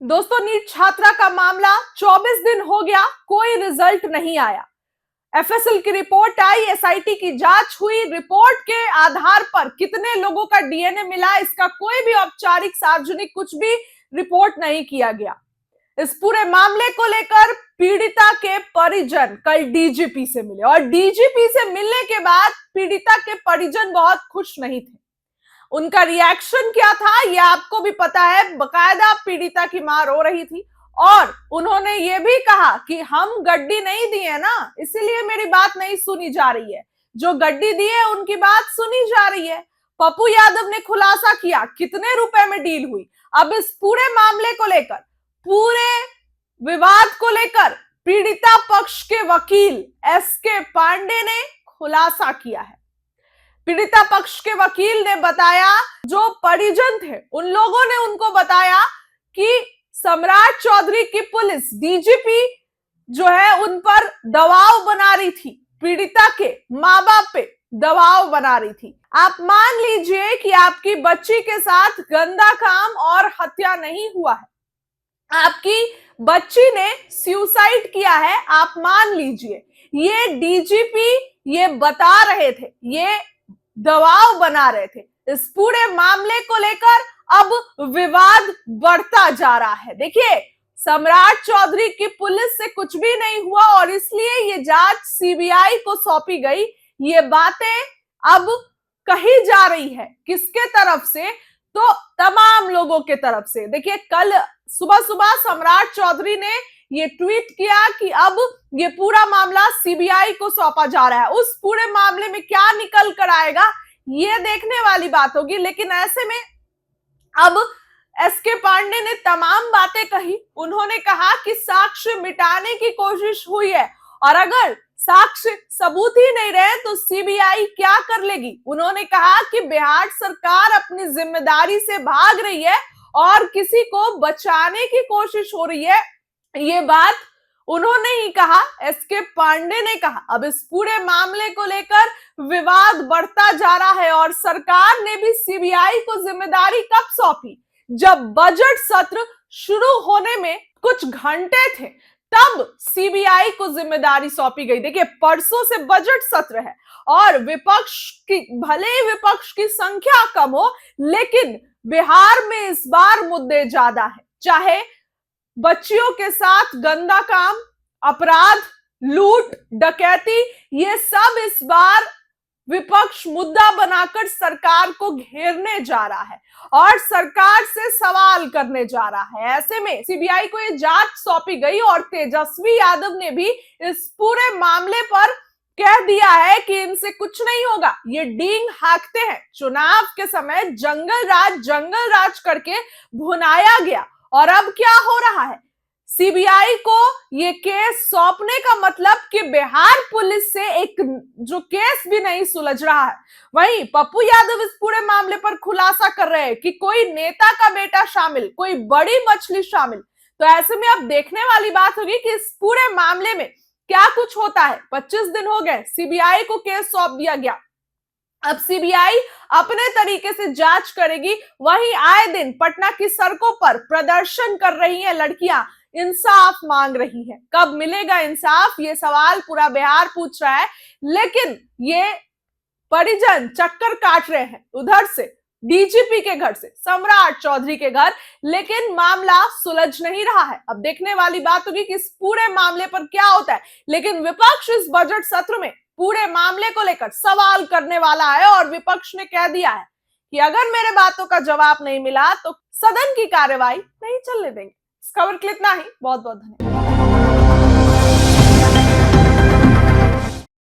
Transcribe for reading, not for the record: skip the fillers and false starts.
दोस्तों, नीट छात्रा का मामला 24 दिन हो गया, कोई रिजल्ट नहीं आया। एफएसएल की रिपोर्ट आई, एसआईटी की जांच हुई, रिपोर्ट के आधार पर कितने लोगों का डीएनए मिला, इसका कोई भी औपचारिक सार्वजनिक कुछ भी रिपोर्ट नहीं किया गया। इस पूरे मामले को लेकर पीड़िता के परिजन कल डीजीपी से मिले और डीजीपी से मिलने के बाद पीड़िता के परिजन बहुत खुश नहीं थे। उनका रिएक्शन क्या था यह आपको भी पता है। बकायदा पीड़िता की मां रो रही थी और उन्होंने ये भी कहा कि हम गड्डी नहीं दिए ना, इसीलिए मेरी बात नहीं सुनी जा रही है। जो गड्डी दी है उनकी बात सुनी जा रही है। पप्पू यादव ने खुलासा किया कितने रुपए में डील हुई। अब इस पूरे मामले को लेकर, पूरे विवाद को लेकर पीड़िता पक्ष के वकील एसके पांडे ने खुलासा किया है। पीड़िता पक्ष के वकील ने बताया, जो परिजन थे उन लोगों ने उनको बताया कि सम्राट चौधरी की पुलिस, डीजीपी जो है उन पर दबाव बना रही थी, पीड़िता के मां बाप पे दबाव बना रही थी। आप मान लीजिए कि आपकी बच्ची के साथ गंदा काम और हत्या नहीं हुआ है, आपकी बच्ची ने सुसाइड किया है, आप मान लीजिए। ये डीजीपी ये बता रहे थे, ये दबाव बना रहे थे। इस पूरे मामले को लेकर अब विवाद बढ़ता जा रहा है। देखिए, सम्राट चौधरी की पुलिस से कुछ भी नहीं हुआ और इसलिए ये जांच सीबीआई को सौंपी गई। ये बातें अब कही जा रही है किसके तरफ से? तो तमाम लोगों के तरफ से। देखिए, कल सुबह सुबह सम्राट चौधरी ने ये ट्वीट किया कि अब ये पूरा मामला सीबीआई को सौंपा जा रहा है। उस पूरे मामले में क्या निकल कर आएगा ये देखने वाली बात होगी। लेकिन ऐसे में अब एसके पांडे ने तमाम बातें कही। उन्होंने कहा कि साक्ष्य मिटाने की कोशिश हुई है और अगर साक्ष्य सबूत ही नहीं रहे तो सीबीआई क्या कर लेगी। उन्होंने कहा कि बिहार सरकार अपनी जिम्मेदारी से भाग रही है और किसी को बचाने की कोशिश हो रही है। ये बात उन्होंने ही कहा, एसके पांडे ने कहा। अब इस पूरे मामले को लेकर विवाद बढ़ता जा रहा है और सरकार ने भी सीबीआई को जिम्मेदारी कब सौंपी? जब बजट सत्र शुरू होने में कुछ घंटे थे, तब सीबीआई को जिम्मेदारी सौंपी गई। देखिए, परसों से बजट सत्र है और विपक्ष की, भले ही विपक्ष की संख्या कम हो, लेकिन बिहार में इस बार मुद्दे ज्यादा है। चाहे बच्चियों के साथ गंदा काम, अपराध, लूट, डकैती, ये सब इस बार विपक्ष मुद्दा बनाकर सरकार को घेरने जा रहा है और सरकार से सवाल करने जा रहा है। ऐसे में सीबीआई को ये जांच सौंपी गई और तेजस्वी यादव ने भी इस पूरे मामले पर कह दिया है कि इनसे कुछ नहीं होगा, ये डींग हाँकते हैं। चुनाव के समय जंगल राज करके भुनाया गया और अब क्या हो रहा है? सीबीआई को ये केस सौंपने का मतलब कि बिहार पुलिस से एक जो केस भी नहीं सुलझ रहा है। वहीं पप्पू यादव इस पूरे मामले पर खुलासा कर रहे हैं कि कोई नेता का बेटा शामिल, कोई बड़ी मछली शामिल। तो ऐसे में अब देखने वाली बात होगी कि इस पूरे मामले में क्या कुछ होता है। 25 दिन हो गए, सीबीआई को केस सौंप दिया गया। अब सीबीआई अपने तरीके से जांच करेगी। वहीं आए दिन पटना की सड़कों पर प्रदर्शन कर रही हैं लड़कियां, इंसाफ मांग रही है। कब मिलेगा इंसाफ, ये सवाल पूरा बिहार पूछ रहा है। लेकिन ये परिजन चक्कर काट रहे हैं उधर से डीजीपी के घर से सम्राट चौधरी के घर, लेकिन मामला सुलझ नहीं रहा है। अब देखने वाली बात होगी कि इस पूरे मामले पर क्या होता है। लेकिन विपक्ष इस बजट सत्र में पूरे मामले को लेकर सवाल करने वाला है और विपक्ष ने कह दिया है कि अगर मेरे बातों का जवाब नहीं मिला तो सदन की कार्यवाही नहीं चलने देंगे। इस खबर के लिए इतना ही। बहुत बहुत धन्यवाद।